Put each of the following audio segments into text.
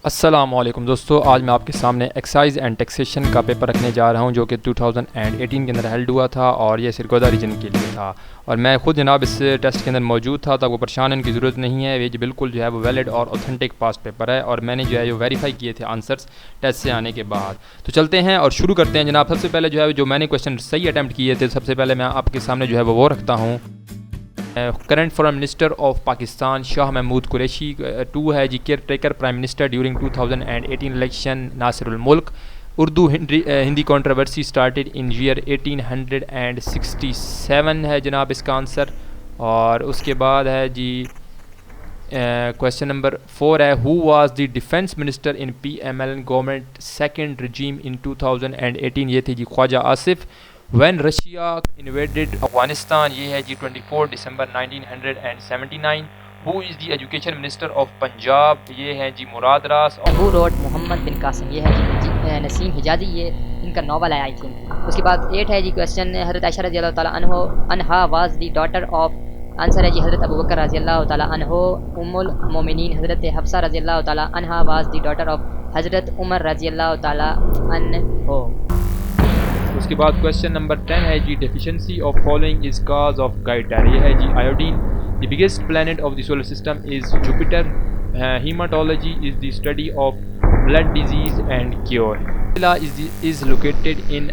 अस्सलामुअलैकुम दोस्तों, आज मैं आपके सामने एक्साइज एंड टैक्सेशन का पेपर रखने जा रहा हूं जो कि 2018 के अंदर हेल्ड हुआ था और ये सरगोदा रीजन के लिए था। और मैं ख़ुद जनाब इस टेस्ट के अंदर मौजूद था, तो आपको परेशान होने की ज़रूरत नहीं है। ये जो बिल्कुल जो है वो वैलिड और ऑथेंटिक पास्ट पेपर है और मैंने जो है वो वेरीफाई किए थे आंसर्स टेस्ट से आने के बाद। तो चलते हैं और शुरू करते हैं जनाब। सबसे पहले जो मैंने क्वेश्चन सही अटैम्प्ट किए थे, सबसे पहले मैं आपके सामने जो है वो रखता हूँ। Current foreign minister of Pakistan Shah Mahmood Qureshi. 2 है जी caretaker prime minister during 2018 election Nasirul Mulk. Urdu Hindi controversy started in year 1867 है जनाब इसका आंसर। और उसके बाद है जी क्वेश्चन नंबर 4 है who was the defence minister in PML government second regime in 2018। ये थी जी Khwaja Asif. When Russia invaded Afghanistan, ये है जी 24 दिसंबर 1979। Who is the education minister of Punjab? ये है जी मुराद रास। Who wrote मोहम्मद बिन कासिम? ये है जी नसीम हिजाजी। ये इनका नावल है आई थिंक। उसके बाद 8 है जी क्वेश्चन हज़रत आयशा रज़ी अल्लाह ताला अन्हा was the daughter of. Answer है जी हज़रत अबू बकर रज़ी अल्लाह ताला अन्हो। उम्मुल मोमिनीन हज़रत हफ्सा रज़ी अल्लाह ताला अन्हा वाज द डॉटर ऑफ हज़रत उमर रज़ी अल्लाह ताला अन्हो। उसके बाद क्वेश्चन नंबर 10 है जी deficiency of following is cause of goitre. ये है जी iodine. The biggest planet of the solar system is Jupiter. Haematology is the study of blood disease and cure. Is located in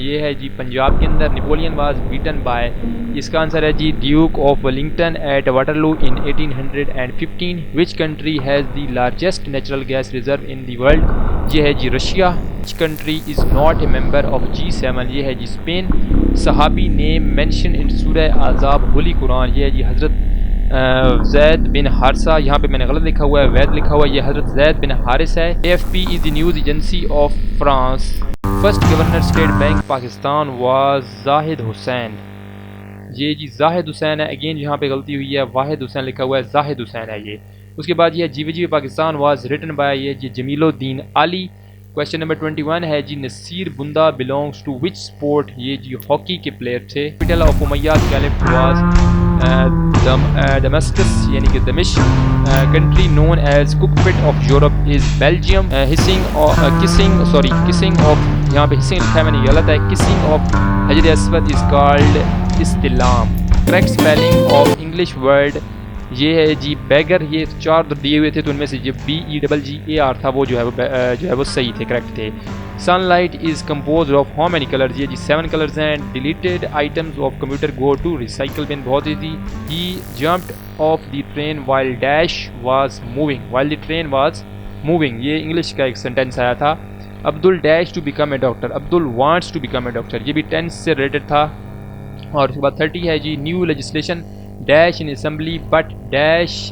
ये है जी पंजाब के अंदर। Napoleon was beaten by. इसका answer है जी duke of Wellington at Waterloo in 1815। Which country has the largest natural gas reserve in the world? ये है जी Russia. Which country is not a member of G7? ये है जी Spain. सहाबी name mention in Surah Ahzab Holi Quran. ये है जी हज़रत ज़ैद बिन हारिसा। यहाँ पे मैंने गलत लिखा हुआ है, वैद लिखा हुआ है, ये हज़रत ज़ैद बिन हारिस है। AFP is the news agency of France. First governor state bank Pakistan was Zahid Hussain. ये जी जाहिद हुसैन है। अगेन यहाँ पे गलती हुई है, वाहिद हुसैन लिखा हुआ है, जाहिद हुसैन है ये। उसके बाद ये जीवजी पाकिस्तान वाज रिटन बाय ये जी जमीलुद्दीन आली। क्वेश्चन नंबर 21 है जी Naseer Bunda belongs to which sport? ये जी हॉकी के प्लेयर थे। Capital of Umayyad caliph was Damascus यानी कि दमिश्क। Country known as cockpit of Europe is Belgium. किसिंग ऑफ यहाँ पे हिसिंग लिखा है मैंने, गलत है। Kissing of Hajar Aswad is called इस्तिलाम। Correct spelling of English word ये है जी बैगर। ये 4 दिए हुए थे, तो उनमें से जो BEGGAR था वो जो है वो सही थे, करेक्ट थे। Sunlight is compose of how many colours? ये जी 7 कलर्स हैं। Deleted items of computer go to recycle bin. बहुत easy. He jumped off the train while dash was moving. While the train was moving, ये English का एक sentence आया था। Abdul dash to become a doctor. Abdul wants to become a doctor, ये भी tense से related था। और उसके बाद 30 है जी new legislation dash in assembly but dash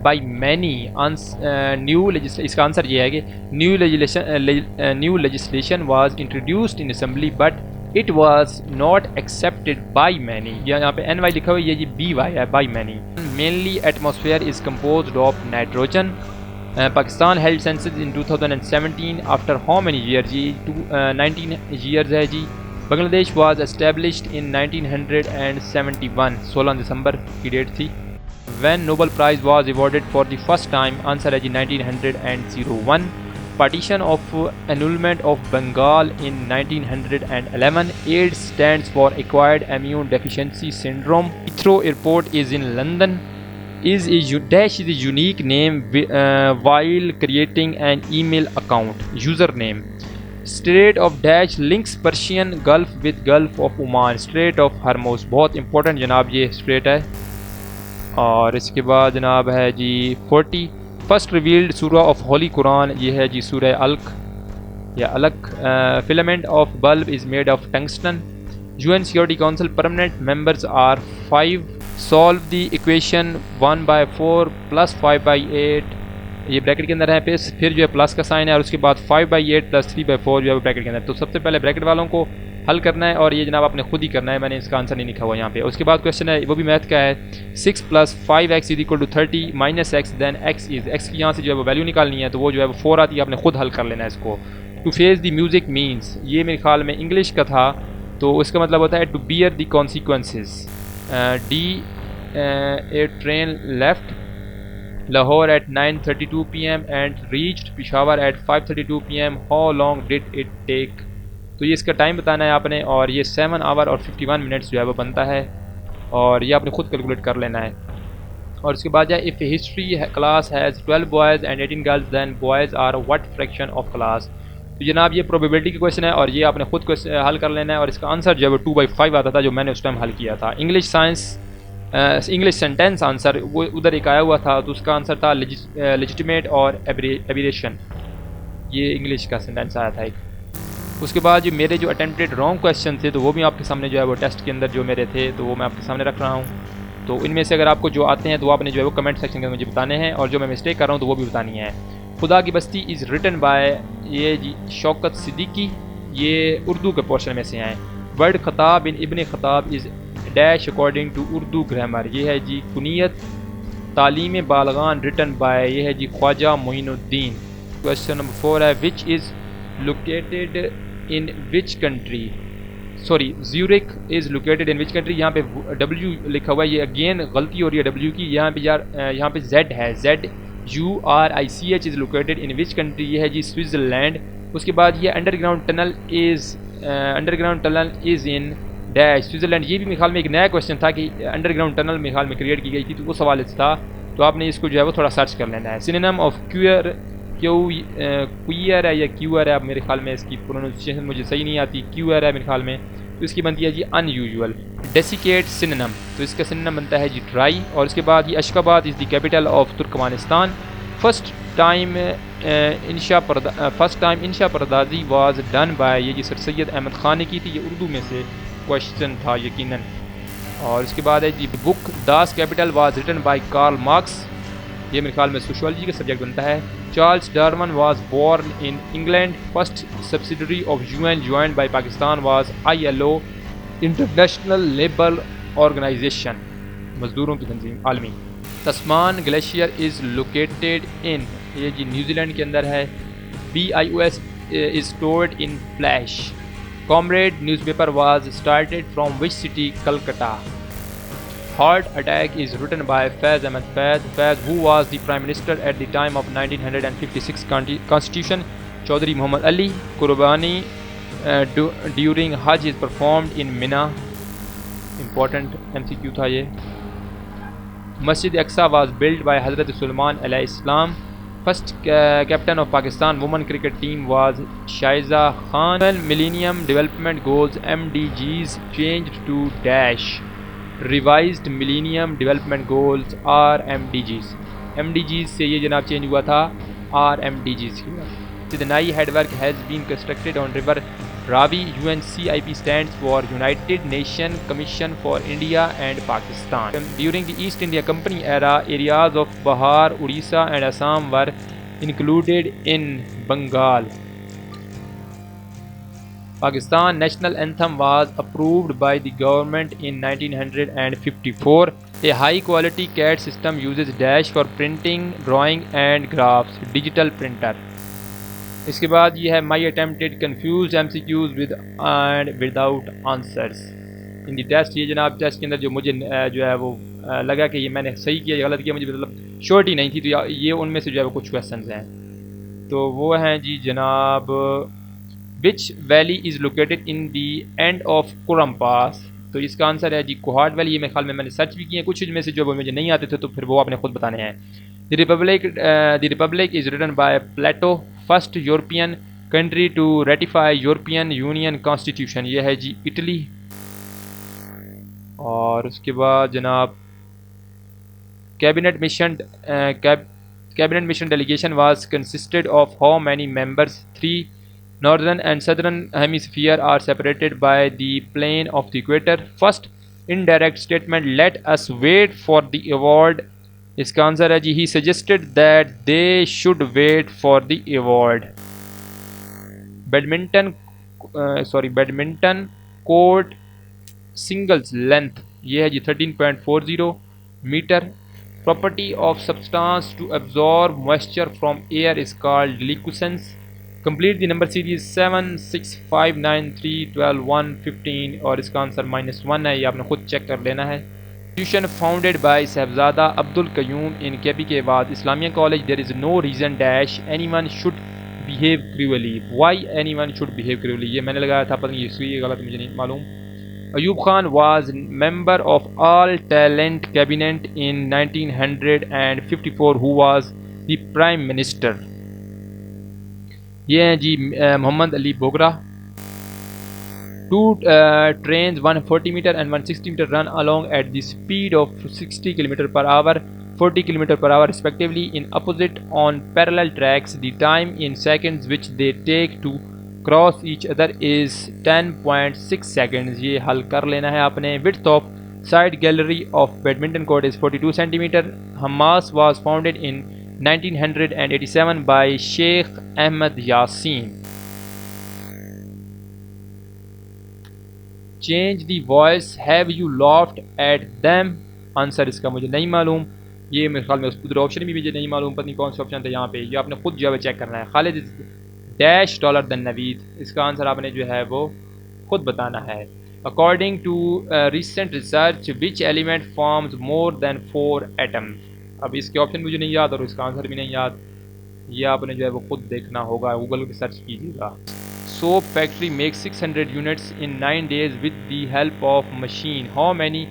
by many. New legislation, इसका आंसर ये है कि new legislation was introduced in assembly but it was not accepted by many. यहाँ पे NY लिखा हुआ है, ये जी BY है, by many. Mainly atmosphere is composed of nitrogen. Pakistan held census in 2017 after how many years? जी 19 ईयर्स है जी। बांग्लादेश वाज एस्टेब्लिश्ड इन 1971। 16 दिसंबर की डेट थी। When Nobel prize was awarded for the first time? Answer है जी 1901। Partition of annulment of Bengal in 1911। AIDS stands for acquired immune deficiency syndrome. Heathrow airport is in London. Is a unique name while creating an email account. Username. Strait of Dash links Persian Gulf with Gulf of Oman. Strait of Hormuz बहुत important जनाब ये strait है। और इसके बाद जनाब है जी 40 फर्स्ट रिवील्ड सूरा ऑफ होली कुरान। ये है जी सूरह अलक या अलक। Filament of bulb is made of tungsten. UN Security Council permanent members are 5. Solve the equation 1/4 + 5/8। ये ब्रैकेट के अंदर है, फिर जो है प्लस का साइन है और उसके बाद 5/8 + 3/4 जो है ब्रैकेट के अंदर। तो सबसे पहले ब्रैकेट वालों को हल करना है और ये जनाब आपने खुद ही करना है, मैंने इसका आंसर नहीं लिखा हुआ यहाँ पे। उसके बाद क्वेश्चन है वो भी मैथ का है। 6 + 5x = 30 - x then x is. x की यहाँ से जो है वो वैल्यू निकालनी है, तो वो जो है वो 4 आती है, आपने खुद हल कर लेना है इसको। To face the music means, ये मेरे ख्याल में इंग्लिश का था, तो इसका मतलब होता है to bear the consequences. D a train left Lahore at 9:32 p.m. and reached Peshawar at 5:32 p.m. How long did it take? तो ये इसका टाइम बताना है आपने, और ये 7 आवर और 51 मिनट्स जो है वो बनता है, और ये आपने खुद कैलकुलेट कर लेना है। और उसके बाद जाए, if history class has 12 boys and 18 girls then boys are what fraction of class. तो जनाब ये प्रोबेबिलिटी का क्वेश्चन है, और ये आपने खुद हल कर लेना है, और इसका आंसर जो है 2/5 आता था जो मैंने उस टाइम हल किया था। इंग्लिश सेंटेंस आंसर वो उधर एक आया हुआ था, तो उसका आंसर था लेजिटिमेट और एबरेशन, ये इंग्लिश का सेंटेंस आया था एक। उसके बाद जो मेरे जो अटेम्प्टेड रॉन्ग क्वेश्चन थे, तो वो भी आपके सामने जो है वो टेस्ट के अंदर जो मेरे थे, तो वो मैं आपके सामने रख रहा हूँ। तो इनमें से अगर आपको जो आते हैं तो आपने जो है वो कमेंट सेक्शन के अंदर मुझे बताने हैं, और जो मैं मिस्टेक कर रहा हूँ तो वो भी बतानी है। खुदा की बस्ती इज़ रिटन बाय ये जी शौकत सिद्दीकी, ये उर्दू के पोर्शन में से हैं। Word Khattab in ibn Khattab is dash according to Urdu grammar, ये है जी कुनियत। तालीम बालगान रिटन बाय, ये है जी ख्वाजा मोइनुद्दीन। क्वेश्चन नंबर 4 है, which is located in which country, sorry Zurich is located in which country. यहाँ पे W लिखा हुआ है, ये अगेन गलती हो रही है W की, यहाँ पे यार यहाँ पे Z है, ZURICH is located in which country, ये है जी स्विट्ज़रलैंड। उसके बाद ये underground tunnel is in dash Switzerland. ये भी मेरे ख्याल में एक नया क्वेश्चन था कि अंडरग्राउंड टनल मेरे ख्याल में क्रिएट की गई थी, तो उस हवाले से था, तो आपने इसको जो है वो थोड़ा सर्च कर लेना है। सिनोनिम ऑफ क्यूयर है या क्यूअर है, अब मेरे ख्याल में इसकी प्रोनाउंसिएशन मुझे सही नहीं आती, क्यूअर है मेरे ख्याल में, तो इसकी बनती है जी अनयूजुअल। डेसिकेट सिनोनिम, तो इसका सिनोनिम बनता है जी ड्राई। और उसके बाद ये Ashgabat is the capital of Turkmenistan. First time इंशा परदाजी वाज डन बाय, ये जी सर सैयद अहमद ख़ान ने की थी, ये उर्दू में से क्वेश्चन था यकीनन। और उसके बाद है जी book Das Kapital was written by Karl Marx, ये मेरे ख्याल में सोशियोलॉजी का सब्जेक्ट बनता है। Charles Darwin was born in England. First subsidiary of UN joined by Pakistan was ILO, International Labour Organization, मजदूरों की तंजीम आलमी। Tasman glacier is located in, ये जी न्यूजीलैंड के अंदर है। BIOS is stored in flash. Comrade newspaper was started from which city, Calcutta. Heart Attack is written by Faiz Ahmed Faiz, who was the Prime Minister at the time of 1956 Constitution. Chaudhry Muhammad Ali. Qurbani during Hajj is performed in Mina. Important MCQ था ये। Masjid Aqsa was built by Hazrat Sulaiman alayhi salam. First captain of Pakistan women cricket team was Shaiza Khan. Millennium Development Goals MDGs changed to dash. Revised millennium development goals RMDGs, MDGs से ये जनाब change हुआ था RMDGs की तरफ। Sidhnai headwork has been constructed on river Ravi. UNCIP stands for United Nation commission for India and Pakistan. During the East India company era, areas of Bihar, Orissa and Assam were included in Bengal. Pakistan national anthem was approved by the government in 1954. A high quality CAD system uses dash for printing, drawing and graphs. Digital printer. इसके बाद ये है my attempted confused MCQs with and without answers in the test। ये जनाब test के अंदर जो मुझे जो है वो लगा कि ये मैंने सही किया या गलत किया, मुझे मतलब श्योरिटी नहीं थी, तो ये उनमें से जो है वो कुछ क्वेश्चन हैं, तो वो हैं जी जनाब Which valley is located in the end of Kurram Pass? तो इसका आंसर है जी कोहाट वैली। ये मेरे ख्याल में मैंने सर्च भी किए हैं, कुछ इनमें से जो मुझे नहीं आते थे तो फिर वो आपने खुद बताने हैं। The Republic is written by Plato, first European country to ratify European Union Constitution, ये है जी इटली। और उसके बाद जनाब cabinet mission delegation was consisted of how many members? 3. Northern and southern hemisphere are separated by the plane of the equator. First indirect statement, let us wait for the award, इसका answer है जी he suggested that they should wait for the award. Badminton court singles length, ये है जी 13.40 metre. Property of substance to absorb moisture from air is called liquescence. Complete the number series 7, 6, 5, 9, 3, 12, 1, 15 और इसका answer -1 है, ये आपने खुद check कर लेना है। Institution founded by Sahibzada Abdul Qayyum in KP के बाद Islamia college there is no reason dash anyone should behave cruelly why anyone should behave cruelly ये मैंने लगाया था, पता नहीं सही गलत मुझे नहीं मालूम। Ayub Khan was member of all talent cabinet in 1954 who was the prime minister. ये हैं जी Mohammad Ali Bogra. Two trains 140 meter and 160 meter run along at the speed of 60 km per hour 40 km per hour respectively in opposite on parallel tracks. The time in seconds which they take to cross each other is 10.6 seconds। ये हल कर लेना है आपने। Width of side gallery of badminton court is 42 cm। Hamas was founded in 1987 by Sheikh Ahmed Yassin। Change the voice have you loft at them. Answer इसका मुझे नहीं मालूम, ये मेरे ख्याल में उधर ऑप्शन भी मुझे नहीं मालूम, पता नहीं कौन सा ऑप्शन था यहाँ पे, ये आपने खुद जो है चेक करना है। Khalid dash dollar then Naveed, इसका आंसर आपने जो है वो खुद बताना है। According to recent research which element forms more than 4 atoms. अब इसके ऑप्शन मुझे नहीं याद और इसका आंसर भी नहीं याद, ये आपने जो है वो खुद देखना होगा, गूगल पे सर्च कीजिएगा। Soap factory makes 600 units in 9 days with the help of machine. How many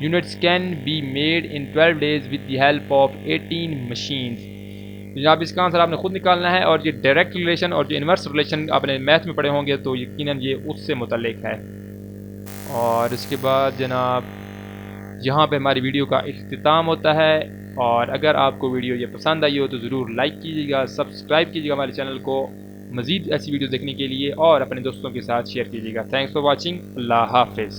units can be made in 12 days with the help of 18 machines? जनाब इसका आंसर आपने खुद निकालना है और ये डायरेक्ट रिलेशन और जो इन्वर्स रिलेशन आपने मैथ में पढ़े होंगे तो यकीनन ये उससे मुतल्लिक है। और इसके बाद जनाब यहाँ पे हमारी वीडियो का इख्तिताम होता है, और अगर आपको वीडियो ये पसंद आई हो तो ज़रूर लाइक कीजिएगा, सब्सक्राइब कीजिएगा हमारे चैनल को मज़ीद ऐसी वीडियो देखने के लिए, और अपने दोस्तों के साथ शेयर कीजिएगा। Thanks for watching. अल्लाह हाफिज़।